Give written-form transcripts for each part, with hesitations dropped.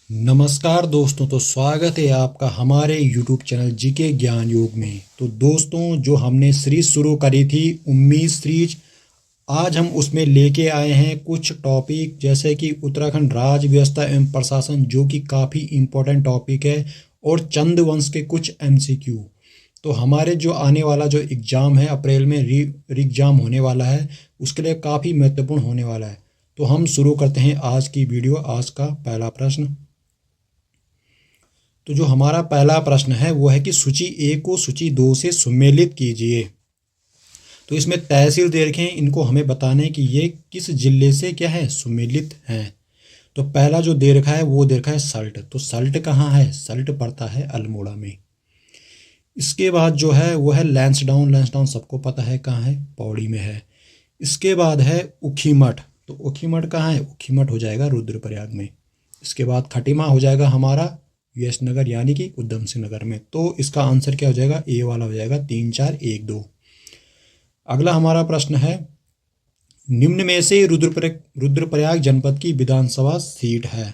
नमस्कार दोस्तों। तो स्वागत है आपका हमारे YouTube चैनल जीके ज्ञान योग में। तो दोस्तों, जो हमने सीरीज शुरू करी थी उम्मीद सीरीज, आज हम उसमें लेके आए हैं कुछ टॉपिक जैसे कि उत्तराखंड राज्य व्यवस्था एवं प्रशासन, जो कि काफ़ी इम्पोर्टेंट टॉपिक है, और चंद वंश के कुछ MCQ। तो हमारे जो आने वाला जो एग्ज़ाम है अप्रैल में री एग्ज़ाम होने वाला है, उसके लिए काफ़ी महत्वपूर्ण होने वाला है। तो हम शुरू करते हैं आज की वीडियो। आज का पहला प्रश्न, तो जो हमारा पहला प्रश्न है वो है कि सूची ए को सूची 2 से सुमेलित कीजिए। तो इसमें तहसील दे रखे हैं, इनको हमें बताना है कि ये किस जिले से क्या है, सुमेलित हैं। तो पहला जो दे रखा है वो दे रखा है सल्ट। तो सल्ट कहाँ है? सल्ट पड़ता है अल्मोड़ा में। इसके बाद जो है वो है लैंसडाउन। लैंसडाउन सबको पता है कहाँ है, पौड़ी में है। इसके बाद है ऊखीमठ। तो ऊखीमठ कहाँ है? ऊखीमठ हो जाएगा रुद्रप्रयाग में। इसके बाद खटीमा हो जाएगा हमारा वीएस नगर यानी कि उधम सिंह नगर में। तो इसका आंसर क्या हो जाएगा? ए वाला हो जाएगा, 3 4 1 2। अगला हमारा प्रश्न है, निम्न में से रुद्रप्रयाग जनपद की विधानसभा सीट है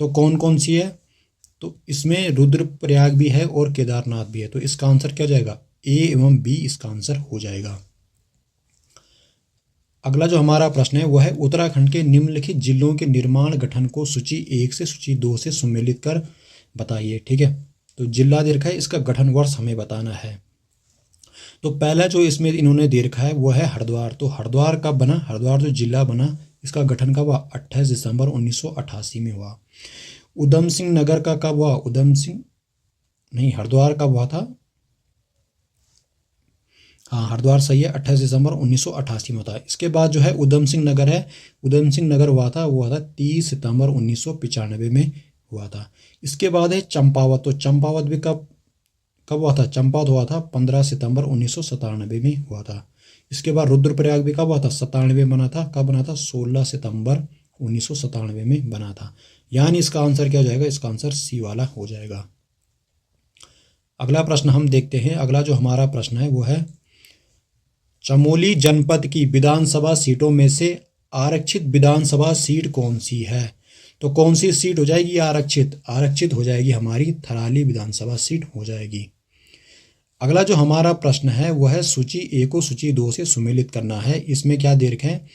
तो कौन कौन सी है? तो इसमें रुद्रप्रयाग भी है और केदारनाथ भी है। तो इसका आंसर क्या हो जाएगा? ए एवं बी इसका आंसर हो जाएगा। अगला जो हमारा प्रश्न है वह है, उत्तराखंड के निम्नलिखित जिलों के निर्माण गठन को सूची 1 से सूची 2 से सुमेलित कर बताइए। ठीक है, तो जिला दे रखा है, इसका गठन वर्ष हमें बताना है। तो पहला जो इसमें इन्होंने दे रखा है वो है हरिद्वार। तो हरिद्वार कब बना? हरिद्वार जो जिला बना, इसका गठन कब हुआ? 28 दिसंबर 1988 में हुआ। उधम सिंह नगर का कब हुआ? उधम सिंह नहीं, हरिद्वार कब हुआ था? हाँ, हरिद्वार सही है, 28 दिसंबर 1988 में होता है। इसके बाद जो है उधम सिंह नगर है। उधम सिंह नगर हुआ था, वो हुआ था 30 सितंबर 1995 में हुआ था। इसके बाद है चंपावत। तो चंपावत भी कब कब हुआ था? चंपावत हुआ था 15 सितंबर 1997 में हुआ था। इसके बाद रुद्रप्रयाग भी कब हुआ था? 97 में बना था। कब बना था? 16 सितंबर 1997 में बना था। यानी इसका आंसर क्या हो जाएगा? इसका आंसर सी वाला हो जाएगा। अगला प्रश्न हम देखते हैं। अगला जो हमारा प्रश्न है वो है, चमोली जनपद की विधानसभा सीटों में से आरक्षित विधानसभा सीट कौन सी है? तो कौन सी सीट हो जाएगी आरक्षित? आरक्षित हो जाएगी हमारी थराली विधानसभा सीट हो जाएगी। अगला जो हमारा प्रश्न है वह है, सूची ए को सूची 2 से सुमेलित करना है। इसमें क्या दे रखे हैं?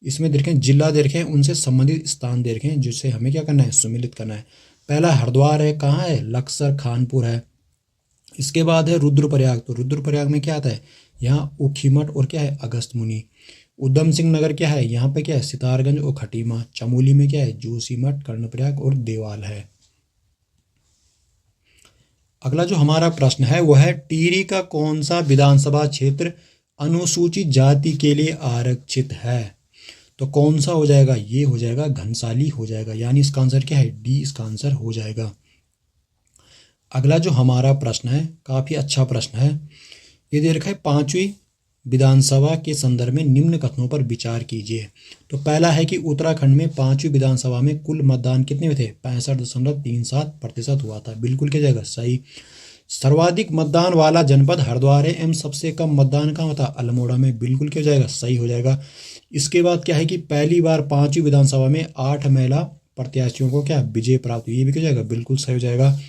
इसमें दे रखे हैं जिला दे रखे हैं, उनसे संबंधित स्थान दे रखे हैं, जिससे हमें क्या करना है? सुमेलित करना है। पहला हरिद्वार है, कहाँ है? लक्सर खानपुर है। इसके बाद है रुद्रप्रयाग। तो रुद्रप्रयाग में क्या आता है? यहाँ ऊखीमठ और क्या है? अगस्त मुनि। उधम सिंह नगर क्या है? यहाँ पे क्या है? सितारगंज और खटीमा। चमोली में क्या है? जोशीमठ, कर्णप्रयाग और देवाल है। अगला जो हमारा प्रश्न है वह है, टिहरी का कौन सा विधानसभा क्षेत्र अनुसूचित जाति के लिए आरक्षित है? तो कौन सा हो जाएगा? ये हो जाएगा घनसाली हो जाएगा। यानी इसका आंसर क्या है? डी इसका आंसर हो जाएगा। अगला जो हमारा प्रश्न है काफ़ी अच्छा प्रश्न है। ये दे रखा है, 5वीं विधानसभा के संदर्भ में निम्न कथनों पर विचार कीजिए। तो पहला है कि उत्तराखंड में 5वीं विधानसभा में कुल मतदान कितने हुए थे? 65.37% हुआ था। बिल्कुल क्या जाएगा? सही। सर्वाधिक मतदान वाला जनपद हरिद्वार है एवं सबसे कम मतदान कहाँ होता? अल्मोड़ा में। बिल्कुल क्या हो जाएगा? सही हो जाएगा। इसके बाद क्या है कि पहली बार 5वीं विधानसभा में 8 महिला प्रत्याशियों को क्या विजय प्राप्त हुई? ये भी क्या हो जाएगा? बिल्कुल सही हो जाएगा।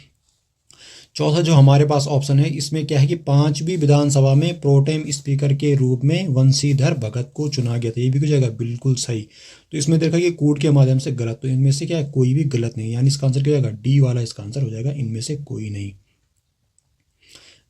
चौथा जो हमारे पास ऑप्शन है, इसमें क्या है कि 5वीं विधानसभा में प्रोटेम स्पीकर के रूप में वंशीधर भगत को चुना गया था। ये भी हो जाएगा? बिल्कुल सही। तो इसमें देखा कि कूट के माध्यम से गलत, तो इनमें से क्या है? कोई भी गलत नहीं। यानी इसका आंसर क्या हो जाएगा? डी वाला इसका आंसर हो जाएगा, इनमें से कोई नहीं।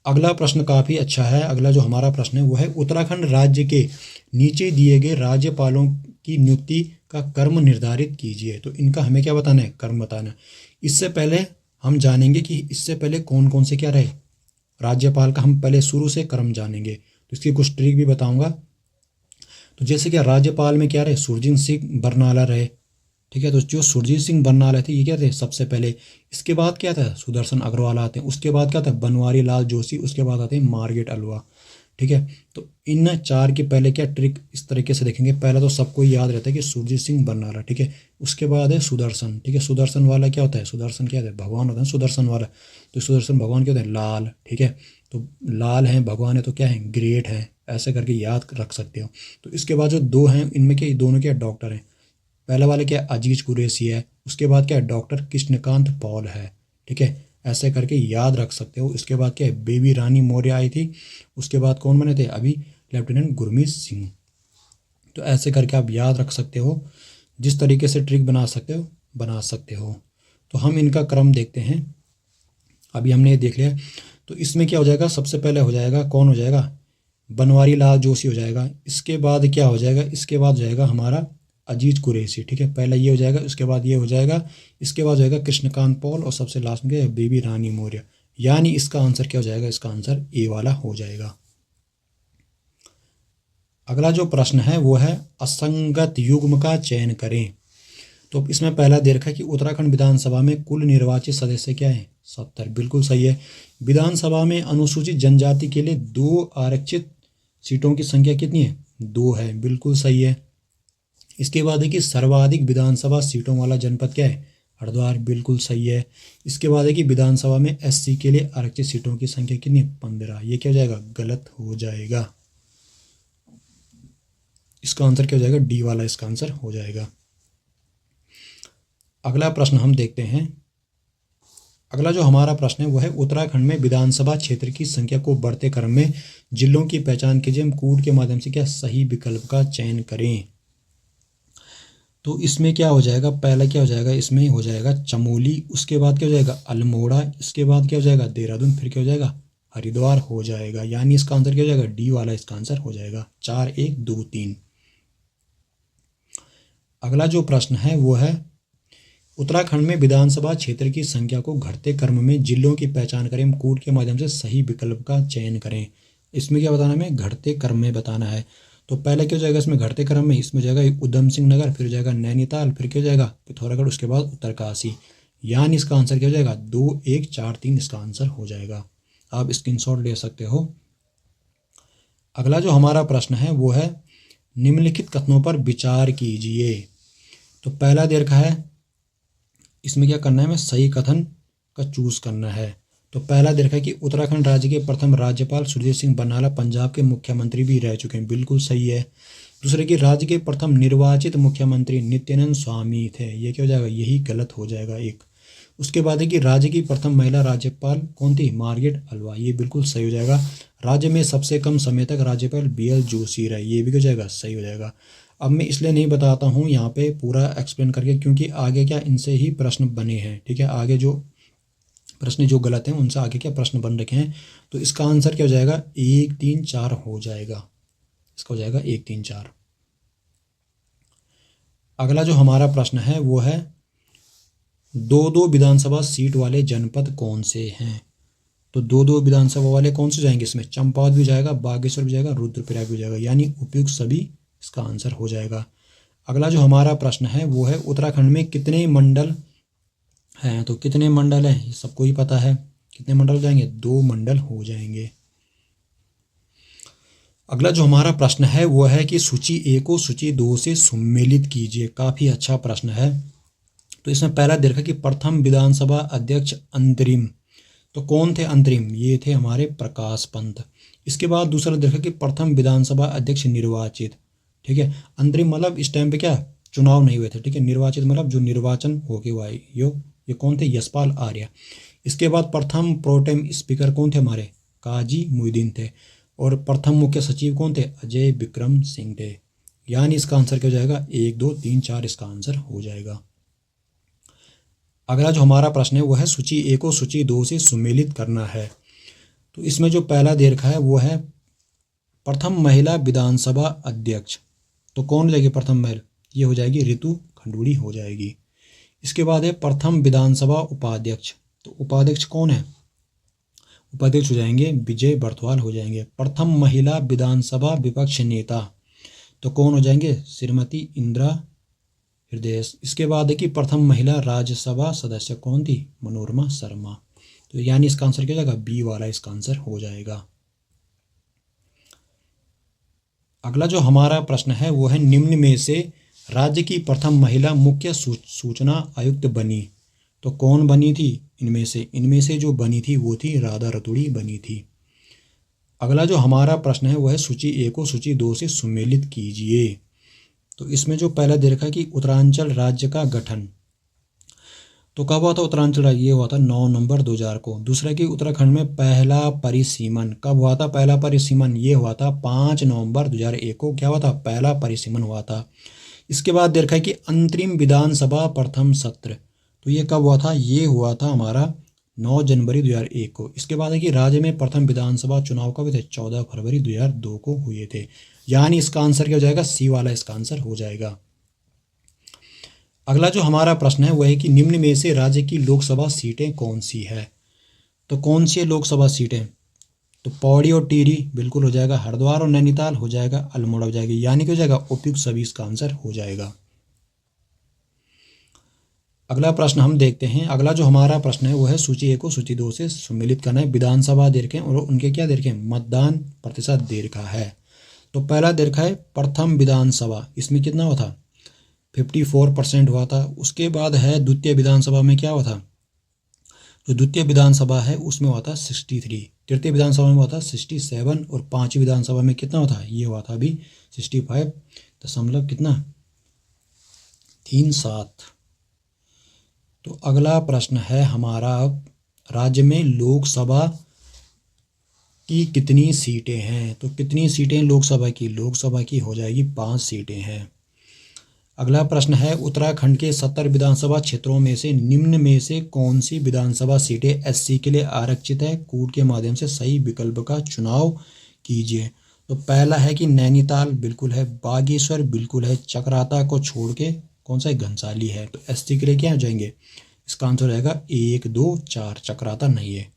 अगला प्रश्न काफ़ी अच्छा है। अगला जो हमारा प्रश्न है वो है, उत्तराखंड राज्य के नीचे दिए गए राज्यपालों की नियुक्ति का क्रम निर्धारित कीजिए। तो इनका हमें क्या बताना है? क्रम बताना है। इससे पहले हम जानेंगे कि इससे पहले कौन कौन से क्या रहे राज्यपाल का, हम पहले शुरू से क्रम जानेंगे। तो इसकी कुछ ट्रिक भी बताऊंगा। तो जैसे कि राज्यपाल में क्या रहे? सुरजीत सिंह बरनाला रहे। ठीक है, तो जो सुरजीत सिंह बरनाला थे ये क्या थे? सबसे पहले। इसके बाद क्या था? सुदर्शन अग्रवाल आते हैं। उसके बाद क्या था? बनवारी लाल जोशी। उसके बाद आते हैं मार्गेट अलवा। ठीक है, तो इन 4 के पहले क्या ट्रिक इस तरीके से देखेंगे। पहला तो सबको याद रहता है कि सुरजीत सिंह बरनाला। ठीक है, उसके बाद है सुदर्शन। ठीक है, सुदर्शन वाला क्या होता है? सुदर्शन क्या होता है? भगवान होता है सुदर्शन वाला। तो सुदर्शन भगवान क्या होता है? लाल। ठीक है, तो लाल है भगवान है तो क्या है? ग्रेट है। ऐसे करके याद रख सकते हो। तो इसके बाद जो 2 हैं इनमें क्या, दोनों क्या डॉक्टर हैं। पहला वाला क्या? अजीज कुरैशी है। उसके बाद क्या है, डॉक्टर कृष्णकांत पॉल है। ठीक है, ऐसे करके याद रख सकते हो। इसके बाद क्या है, बेबी रानी मौर्य आई थी। उसके बाद कौन बने थे, अभी लेफ्टिनेंट गुरमीत सिंह। तो ऐसे करके आप याद रख सकते हो, जिस तरीके से ट्रिक बना सकते हो बना सकते हो। तो हम इनका क्रम देखते हैं। अभी हमने ये देख लिया। तो इसमें क्या हो जाएगा, सबसे पहले हो जाएगा, कौन हो जाएगा, बनवारी लाल जोशी हो जाएगा। इसके बाद क्या हो जाएगा, इसके बाद हो जाएगा हमारा अजीज कुरैशी। ठीक है, पहला ये हो जाएगा, उसके बाद ये हो जाएगा, इसके बाद हो जाएगा कृष्णकांत पॉल, और सबसे लास्ट में क्या है, बेबी रानी मौर्य। यानी इसका आंसर क्या हो जाएगा, इसका आंसर ए वाला हो जाएगा। अगला जो प्रश्न है वो है असंगत युग्म का चयन करें। तो इसमें पहला दे रखा है कि उत्तराखंड विधानसभा में कुल निर्वाचित सदस्य क्या है, 70। बिल्कुल सही है। विधानसभा में अनुसूचित जनजाति के लिए 2 आरक्षित सीटों की संख्या कितनी है, 2 है। बिल्कुल सही है। इसके बाद है कि सर्वाधिक विधानसभा सीटों वाला जनपद क्या है, हरिद्वार। बिल्कुल सही है। इसके बाद है कि विधानसभा में एससी के लिए आरक्षित सीटों की संख्या कितनी है, 15। ये क्या हो जाएगा, गलत हो जाएगा। इसका आंसर क्या हो जाएगा, डी वाला इसका आंसर हो जाएगा। अगला प्रश्न हम देखते हैं। अगला जो हमारा प्रश्न है वो है उत्तराखंड में विधानसभा क्षेत्र की संख्या को बढ़ते क्रम में जिलों की पहचान कीजिए, हम कूट के माध्यम से क्या सही विकल्प का चयन करें। तो इसमें क्या हो जाएगा, पहला क्या हो जाएगा, इसमें हो जाएगा चमोली, उसके बाद क्या हो जाएगा, अल्मोड़ा, इसके बाद क्या हो जाएगा, देहरादून, फिर क्या हो जाएगा, हरिद्वार हो जाएगा। यानी इसका आंसर क्या हो जाएगा, डी वाला इसका आंसर हो जाएगा। 4 1 2 3। अगला जो प्रश्न है वो है उत्तराखंड में विधानसभा क्षेत्र की संख्या को घटते क्रम में जिलों की पहचान करें, कूट के माध्यम से सही विकल्प का चयन करें। इसमें क्या बताना है, घटते क्रम में बताना है। तो पहले क्या हो जाएगा, इसमें घटते क्रम में इसमें जाएगा उधम सिंह नगर, फिर जाएगा नैनीताल, फिर क्या हो जाएगा पिथौरागढ़, उसके बाद उत्तरकाशी। यानी इसका आंसर क्या हो जाएगा, 2 1 4 3 इसका आंसर हो जाएगा। आप स्क्रीनशॉट ले सकते हो। अगला जो हमारा प्रश्न है वो है निम्नलिखित कथनों पर विचार कीजिए। तो पहला दे रखा है, इसमें क्या करना है, हमें सही कथन का चूज करना है। तो पहला दे रखा है कि उत्तराखंड राज्य के प्रथम राज्यपाल सुरजीत सिंह बरनाला पंजाब के मुख्यमंत्री भी रह चुके हैं। बिल्कुल सही है। दूसरे कि राज्य के प्रथम निर्वाचित मुख्यमंत्री नित्यानंद स्वामी थे। ये क्या हो जाएगा, यही गलत हो जाएगा एक। उसके बाद है कि राज्य की प्रथम महिला राज्यपाल कौन थी, मार्गरेट अल्वा। ये बिल्कुल सही हो जाएगा। राज्य में सबसे कम समय तक राज्यपाल BL जोशी रहे। ये भी हो जाएगा, सही हो जाएगा। अब मैं इसलिए नहीं बताता हूँ यहाँ पे पूरा एक्सप्लेन करके, क्योंकि आगे क्या इनसे ही प्रश्न बने हैं। ठीक है, आगे जो प्रश्न जो गलत हैं उनसे आगे क्या प्रश्न बन रखे हैं। तो इसका आंसर क्या हो जाएगा, 1 3 4 हो जाएगा। इसका हो जाएगा 1 3 4। अगला जो हमारा प्रश्न है वो है 2-2 विधानसभा सीट वाले जनपद कौन से हैं। तो 2-2 विधानसभा वाले कौन से जाएंगे, इसमें चंपावत भी जाएगा, बागेश्वर भी जाएगा, रुद्रप्रयाग भी जाएगा। यानी उपयुक्त सभी इसका आंसर हो जाएगा। अगला जो हमारा प्रश्न है वो है उत्तराखंड में कितने मंडल हैं। तो कितने मंडल हैं, ये सबको ही पता है। कितने मंडल हो जाएंगे, 2 मंडल हो जाएंगे। अगला जो हमारा प्रश्न है वो है कि सूची 1 को सूची 2 से सम्मिलित कीजिए। काफ़ी अच्छा प्रश्न है। तो इसमें पहला देखा कि प्रथम विधानसभा अध्यक्ष अंतरिम, तो कौन थे अंतरिम, ये थे हमारे प्रकाश पंत। इसके बाद दूसरा देखा कि प्रथम विधानसभा अध्यक्ष निर्वाचित। ठीक है, अंतरिम मतलब इस टाइम पे क्या चुनाव नहीं हुए थे। ठीक है, निर्वाचित मतलब जो निर्वाचन होके हुआ है, ये कौन थे, यशपाल आर्य। इसके बाद प्रथम प्रोटेम स्पीकर कौन थे, हमारे काजी मोइनुद्दीन थे। और प्रथम मुख्य सचिव कौन थे, अजय विक्रम सिंह थे। यानी इसका आंसर क्या हो जाएगा, 1 2 3 4 इसका आंसर हो जाएगा। अगला जो हमारा प्रश्न है वो है सूची 1 को सूची 2 से सम्मिलित करना है। तो इसमें जो पहला दे रखा है वो है प्रथम महिला विधानसभा अध्यक्ष। तो कौन हो जाएगी प्रथम महिला, ये हो जाएगी ऋतु खंडूड़ी हो जाएगी। इसके बाद है प्रथम विधानसभा उपाध्यक्ष। तो उपाध्यक्ष कौन है, उपाध्यक्ष हो जाएंगे विजय बर्थवाल हो जाएंगे। प्रथम महिला विधानसभा विपक्ष नेता, तो कौन हो जाएंगे, श्रीमती इंदिरा हृदय। इसके बाद है कि प्रथम महिला राज्यसभा सदस्य कौन थी, मनोरमा शर्मा। तो यानी इसका आंसर क्या हो जाएगा, बी वाला इसका आंसर हो जाएगा। अगला जो हमारा प्रश्न है वो है निम्न में से राज्य की प्रथम महिला मुख्य सूचना आयुक्त बनी। तो कौन बनी थी, इनमें से जो बनी थी वो थी राधा रतूड़ी बनी थी। अगला जो हमारा प्रश्न है वो है सूची 1 को सूची 2 से सम्मिलित कीजिए। तो इसमें जो पहला दे रखा है कि उत्तरांचल राज्य का गठन, तो कब हुआ था उत्तरांचल राज्य? ये हुआ था 9 नवंबर 2000 को। दूसरा कि उत्तराखंड में पहला परिसीमन कब हुआ था? पहला परिसीमन ये हुआ था 5 नवंबर 2001 को। क्या हुआ था? पहला परिसीमन हुआ था। इसके बाद दे रखा है कि अंतरिम विधानसभा प्रथम सत्र, तो ये कब हुआ था? ये हुआ था हमारा 9 जनवरी 2001 को। इसके बाद है कि राज्य में प्रथम विधानसभा चुनाव कब थे? 14 फरवरी 2002 को हुए थे। यानी इसका आंसर क्या हो जाएगा? सी वाला इसका आंसर हो जाएगा। अगला जो हमारा प्रश्न है वह है कि निम्न में से राज्य की लोकसभा सीटें कौन सी है? तो कौन सी लोकसभा सीटें? तो पौड़ी और टिहरी बिल्कुल हो जाएगा, हरिद्वार और नैनीताल हो जाएगा, अल्मोड़ा हो जाएगी, यानी कि हो जाएगा उपयुक्त सभी इसका आंसर हो जाएगा। अगला प्रश्न हम देखते हैं। अगला जो हमारा प्रश्न है वो है सूची 1 को सूची 2 से सम्मिलित करना है। विधानसभा दे रखे और उनके क्या दे रखे? मतदान प्रतिशत दे रखा है। तो पहला दे रखा है प्रथम विधानसभा, इसमें कितना हुआ था? 54% हुआ था। उसके बाद है द्वितीय विधानसभा में क्या हुआ था? जो द्वितीय विधानसभा है उसमें हुआ था 63। तृतीय विधानसभा में हुआ था 67 और पांचवी विधानसभा में कितना हुआ था? ये हुआ था अभी 65 दशमलव कितना 37। तो अगला प्रश्न है हमारा, राज्य में लोकसभा की कितनी सीटें हैं? तो कितनी सीटें लोकसभा की? लोकसभा की हो जाएगी 5 सीटें हैं। अगला प्रश्न है उत्तराखंड के 70 विधानसभा क्षेत्रों में से निम्न में से कौन सी विधानसभा सीटें एससी के लिए आरक्षित है? कूट के माध्यम से सही विकल्प का चुनाव कीजिए। तो पहला है कि नैनीताल बिल्कुल है, बागेश्वर बिल्कुल है, चकराता को छोड़ के कौन सा है? घनसाली है। तो एससी के लिए क्या हो जाएंगे? इसका आंसर रहेगा 1, 2, 4, चकराता नहीं है।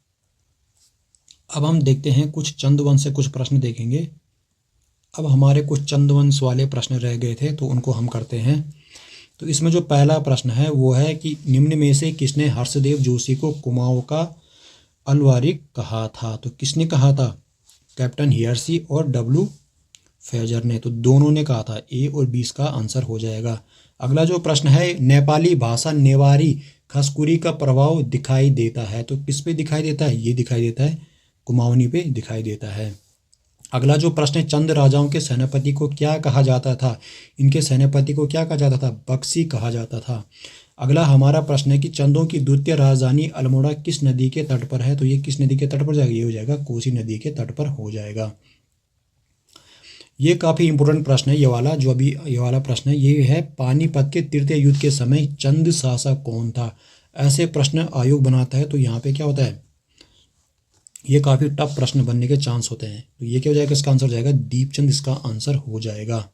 अब हम देखते हैं कुछ चंदवंश से कुछ प्रश्न देखेंगे। अब हमारे कुछ चंदवंश वाले प्रश्न रह गए थे तो उनको हम करते हैं। तो इसमें जो पहला प्रश्न है वो है कि निम्न में से किसने हर्षदेव जोशी को कुमाऊं का अलवारिक कहा था? तो किसने कहा था? कैप्टन हियर्सी और डब्ल्यू फेजर ने। तो दोनों ने कहा था। ए और बी का आंसर हो जाएगा। अगला जो प्रश्न है, नेपाली भाषा नेवारी खसकुरी का प्रभाव दिखाई देता है। तो किस पे दिखाई देता है? ये दिखाई देता है कुमाऊनी पे दिखाई देता है। अगला जो प्रश्न है, चंद राजाओं के सेनापति को क्या कहा जाता था? इनके सेनापति को क्या कहा जाता था? बक्सी कहा जाता था। अगला हमारा प्रश्न है कि चंदों की द्वितीय राजधानी अल्मोड़ा किस नदी के तट पर है? तो ये किस नदी के तट पर जाएगा? ये हो जाएगा कोसी नदी के तट पर हो जाएगा। ये काफ़ी इंपॉर्टेंट प्रश्न है। ये वाला जो अभी ये वाला प्रश्न है ये है, पानीपत के तृतीय युद्ध के समय चंद शासक कौन था? ऐसे प्रश्न आयोग बनाता है तो यहाँ पे क्या होता है? ये काफ़ी टफ प्रश्न बनने के चांस होते हैं। तो ये क्या हो जाएगा? इसका आंसर हो जाएगा दीपचंद, इसका आंसर हो जाएगा।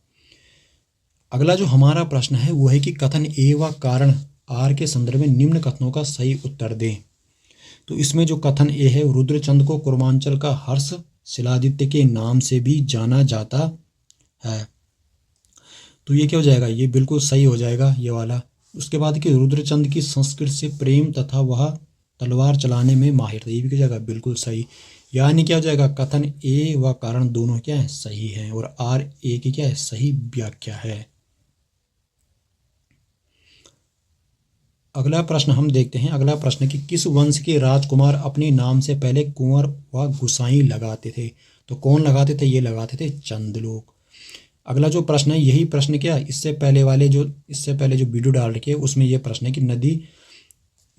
अगला जो हमारा प्रश्न है वो है कि कथन ए व कारण आर के संदर्भ में निम्न कथनों का सही उत्तर दें। तो इसमें जो कथन ए है, रुद्रचंद को कुर्मांचल का हर्ष शिलादित्य के नाम से भी जाना जाता है। तो ये क्या हो जाएगा? ये बिल्कुल सही हो जाएगा ये वाला। उसके बाद कि रुद्रचंद की संस्कृत से प्रेम तथा वह तलवार चलाने में माहिर था। ये भी क्या जाएगा? बिल्कुल सही। यानी क्या हो जाएगा? कथन ए व कारण दोनों क्या है? सही हैं और आर ए की क्या है? सही व्याख्या है। अगला प्रश्न हम देखते हैं। अगला प्रश्न कि किस वंश के राजकुमार अपने नाम से पहले कुंवर व गुसाई लगाते थे? तो कौन लगाते थे? ये लगाते थे चंद लोग। अगला जो प्रश्न है यही प्रश्न क्या इससे पहले जो वीडियो डाल रखी है उसमें यह प्रश्न है कि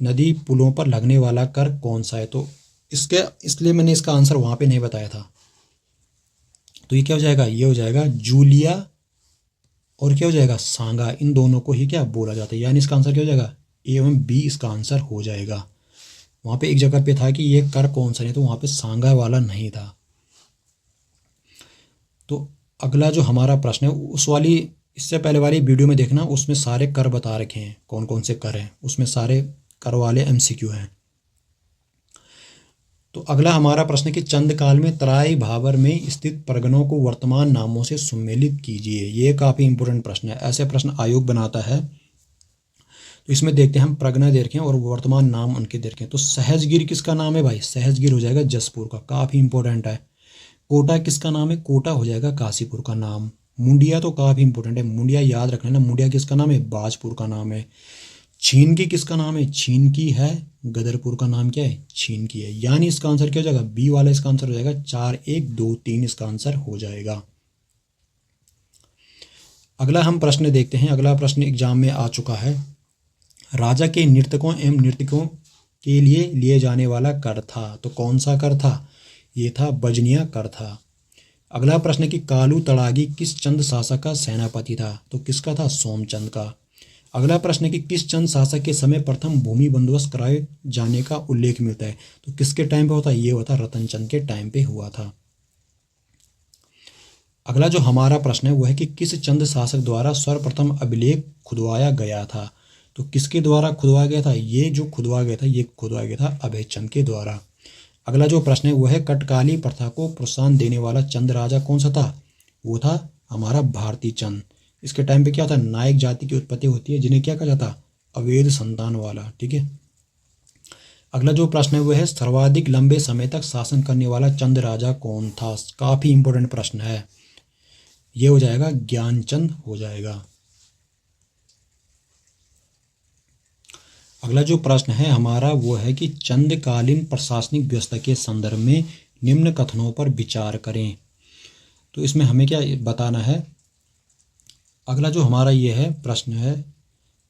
नदी पुलों पर लगने वाला कर कौन सा है? तो इसलिए मैंने इसका आंसर वहां पे नहीं बताया था। तो ये क्या हो जाएगा? ये हो जाएगा जूलिया और क्या हो जाएगा? सांगा। इन दोनों को ही क्या बोला जाता है। यानी इसका आंसर क्या हो जाएगा? ए एवं बी इसका आंसर हो जाएगा। वहां पे एक जगह पे था कि ये कर कौन सा, नहीं तो वहां पे सांगा वाला नहीं था। तो अगला जो हमारा प्रश्न है उस वाली इससे पहले वाली वीडियो में देखना, उसमें सारे कर बता रखे हैं कौन कौन से कर हैं, उसमें सारे कर वाले एमसीक्यू हैं। तो अगला हमारा प्रश्न है कि चंद काल में तराई भाबर में स्थित परगनों को वर्तमान नामों से सम्मिलित कीजिए। ये काफ़ी इंपॉर्टेंट प्रश्न है, ऐसे प्रश्न आयोग बनाता है। तो इसमें देखते हैं हम परगना दे रखे हैं और वर्तमान नाम उनके दे रखे हैं। तो सहजगिर किसका नाम है भाई? सहजगिर हो जाएगा जसपुर का, काफ़ी इंपॉर्टेंट है। कोटा किसका नाम है? कोटा हो जाएगा काशीपुर का नाम। मुंडिया तो काफ़ी इंपॉर्टेंट है, मुंडिया याद रखना ना। मुंडिया किसका नाम है? बाजपुर का नाम है। छीनकी किसका नाम है? छीनकी है गदरपुर का नाम क्या है? छीनकी है। यानी इसका आंसर क्या हो जाएगा? बी वाला इसका आंसर हो जाएगा 4, 1, 2, 3 इसका आंसर हो जाएगा। अगला हम प्रश्न देखते हैं। अगला प्रश्न एग्जाम में आ चुका है। राजा के नर्तकों एवं नर्तकियों के लिए जाने वाला कर था। तो कौन सा कर था? ये था बजनिया कर था। अगला प्रश्न है कि कालू तड़ागी किस चंद शासक का सेनापति था? तो किसका था? सोमचंद का। अगला प्रश्न है कि किस चंद शासक के समय प्रथम भूमि बंदोबस्त कराए जाने का उल्लेख मिलता है? तो किसके टाइम पे होता है? ये होता रतनचंद के टाइम पे हुआ था। अगला जो हमारा प्रश्न है वो है कि किस चंद शासक द्वारा सर्वप्रथम अभिलेख खुदवाया गया था? तो किसके द्वारा खुदवाया गया था? ये जो खुदवा गया था ये खुदवाया गया था अभय चंद के द्वारा। अगला जो प्रश्न है वो है कटकाली प्रथा को प्रोत्साहन देने वाला चंद राजा कौन सा था? वो था हमारा भारती चंद। इसके टाइम पे क्या होता है? नायक जाति की उत्पत्ति होती है जिन्हें क्या कहा जाता है? अवैध संतान वाला। ठीक है। अगला जो प्रश्न है वो है सर्वाधिक लंबे समय तक शासन करने वाला चंद राजा कौन था? काफी इंपॉर्टेंट प्रश्न है। ये हो जाएगा ज्ञानचंद हो जाएगा। अगला जो प्रश्न है हमारा वो है कि चंदकालीन प्रशासनिक व्यवस्था के संदर्भ में निम्न कथनों पर विचार करें। तो इसमें हमें क्या बताना है? अगला जो हमारा ये है प्रश्न है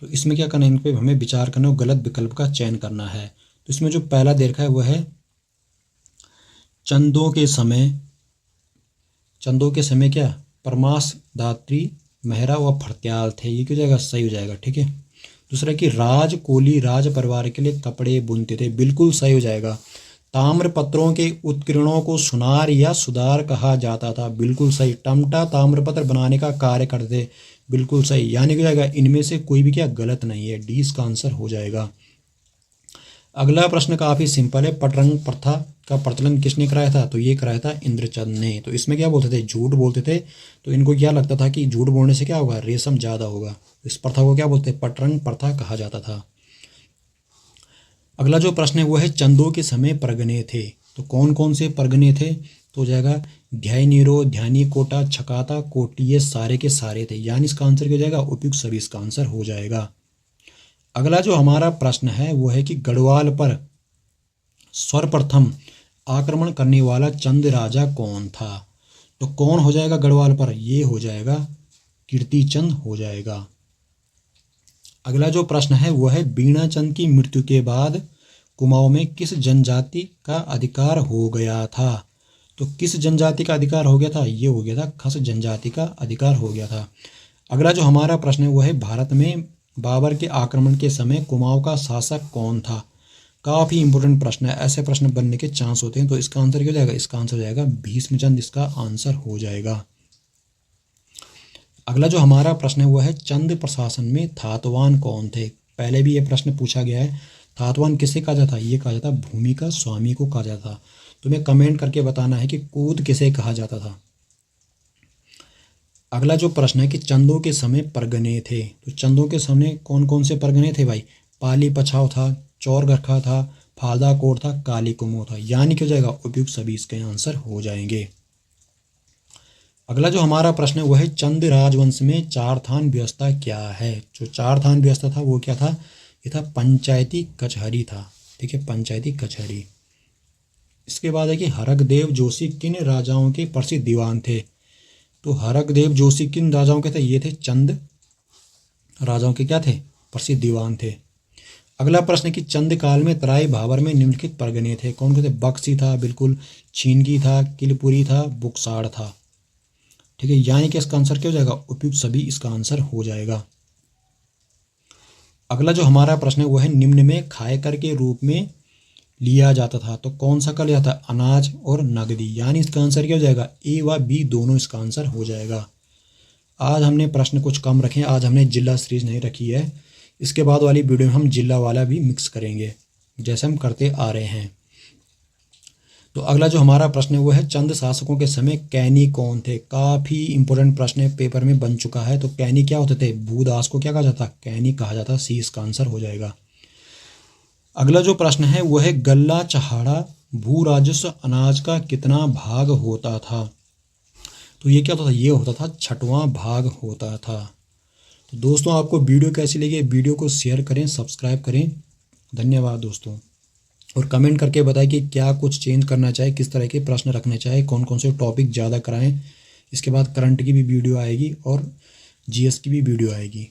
तो इसमें क्या करना है? इन पे हमें विचार करना और गलत विकल्प का चयन करना है। तो इसमें जो पहला दे रखा है वो है चंदों के समय क्या परमास दात्री मेहरा व फरत्याल थे। ये क्यों जाएगा? सही हो जाएगा। ठीक है। दूसरा कि राज कोली राज परिवार के लिए कपड़े बुनते थे। बिल्कुल सही हो जाएगा। ताम्र पत्रों के उत्कीर्णों को सुनार या सुधार कहा जाता था। बिल्कुल सही। टमटा ताम्रपत्र बनाने का कार्य करते थे। बिल्कुल सही। यानी कि जाएगा इनमें से कोई भी क्या गलत नहीं है। डी इसका आंसर हो जाएगा। अगला प्रश्न काफी सिंपल है। पटरंग प्रथा का प्रचलन किसने कराया था? तो ये कराया था इंद्रचंद ने। तो इसमें क्या बोलते थे? झूठ बोलते थे। तो इनको क्या लगता था कि झूठ बोलने से क्या होगा? रेशम ज्यादा होगा। इस प्रथा को क्या बोलते हैं? पटरंग प्रथा कहा जाता था। अगला जो प्रश्न है वो है चंदों के समय परगने थे। तो कौन कौन से परगने थे? तो हो जाएगा ध्यानीरो, ध्यानी कोटा, छकाता, कोटी, ये सारे के सारे थे। यानी इसका आंसर क्या हो जाएगा? उपयुक्त सभी इसका आंसर हो जाएगा। अगला जो हमारा प्रश्न है वो है कि गढ़वाल पर सर्वप्रथम आक्रमण करने वाला चंद राजा कौन था? तो कौन हो जाएगा गढ़वाल पर? ये हो जाएगा कीर्तिचंद हो जाएगा। अगला जो प्रश्न है वो है बीणाचंद की मृत्यु के बाद कुमाऊं में किस जनजाति का अधिकार हो गया था? तो किस जनजाति का अधिकार हो गया था? ये हो गया था खस जनजाति का अधिकार हो गया था। अगला जो हमारा प्रश्न है वो है भारत में बाबर के आक्रमण के समय कुमाऊं का शासक कौन था? काफी इंपोर्टेंट प्रश्न है। ऐसे प्रश्न बनने के चांस होते हैं। तो इसका आंसर क्या हो जाएगा? इसका आंसर हो जाएगा भीष्मचंद। इसका आंसर हो जाएगा। अगला जो हमारा प्रश्न है वो है चंद प्रशासन में थातवान कौन थे? पहले भी ये प्रश्न पूछा गया है। थातवान किसे कहा जाता है? ये कहा जाता भूमि का स्वामी को कहा जाता। तुम्हें कमेंट करके बताना है कि कूद किसे कहा जाता था। अगला जो प्रश्न है कि चंदों के समय परगने थे। तो चंदों के समय कौन कौन से परगने थे भाई? पाली पछाव था, चौरगरखा था, फालदा कोट था, काली कुमो था। यानी क्या हो जाएगा? उपयुक्त सभी इसके आंसर हो जाएंगे। अगला जो हमारा प्रश्न है वो है चंद राजवंश में चार थान व्यवस्था क्या है? जो चार थान व्यवस्था था वो क्या था? ये था पंचायती कचहरी था। ठीक है, पंचायती कचहरी। इसके बाद है कि हरकदेव जोशी किन राजाओं के प्रसिद्ध दीवान थे? तो हरकदेव जोशी किन राजाओं के थे? ये थे चंद राजाओं के क्या थे? प्रसिद्ध दीवान थे। अगला प्रश्न कि चंद काल में तराई भाबर में निम्नलिखित परगने थे। कौन कौन थे? बक्सी था, बिल्कुल, छीनगी था, किलपुरी था, बुकसाड़ था। ठीक है, यानी कि इसका आंसर क्या हो जाएगा? उपयुक्त सभी इसका आंसर हो जाएगा। अगला जो हमारा प्रश्न है वो है निम्न में खाए कर के रूप में लिया जाता था। तो कौन सा कर लिया था? अनाज और नगदी। यानी इसका आंसर क्या हो जाएगा? ए व बी दोनों इसका आंसर हो जाएगा। आज हमने प्रश्न कुछ कम रखे हैं। आज हमने जिला सीरीज नहीं रखी है। इसके बाद वाली वीडियो में हम जिला वाला भी मिक्स करेंगे जैसे हम करते आ रहे हैं। तो अगला जो हमारा प्रश्न है वो है चंद शासकों के समय कैनी कौन थे? काफ़ी इंपॉर्टेंट प्रश्न है, पेपर में बन चुका है। तो कैनी क्या होते थे? भूदास को क्या कहा जाता? कैनी कहा जाता। सी इसका आंसर हो जाएगा। अगला जो प्रश्न है वो है गल्ला चहाड़ा भू राजस्व अनाज का कितना भाग होता था? तो ये क्या होता था? ये होता था 6वां भाग होता था। तो दोस्तों आपको वीडियो कैसी लगी? वीडियो को शेयर करें, सब्सक्राइब करें। धन्यवाद दोस्तों। और कमेंट करके बताएं कि क्या कुछ चेंज करना चाहे, किस तरह के प्रश्न रखने चाहे, कौन कौन से टॉपिक ज़्यादा कराएं। इसके बाद करंट की भी वीडियो आएगी और जीएस की भी वीडियो आएगी।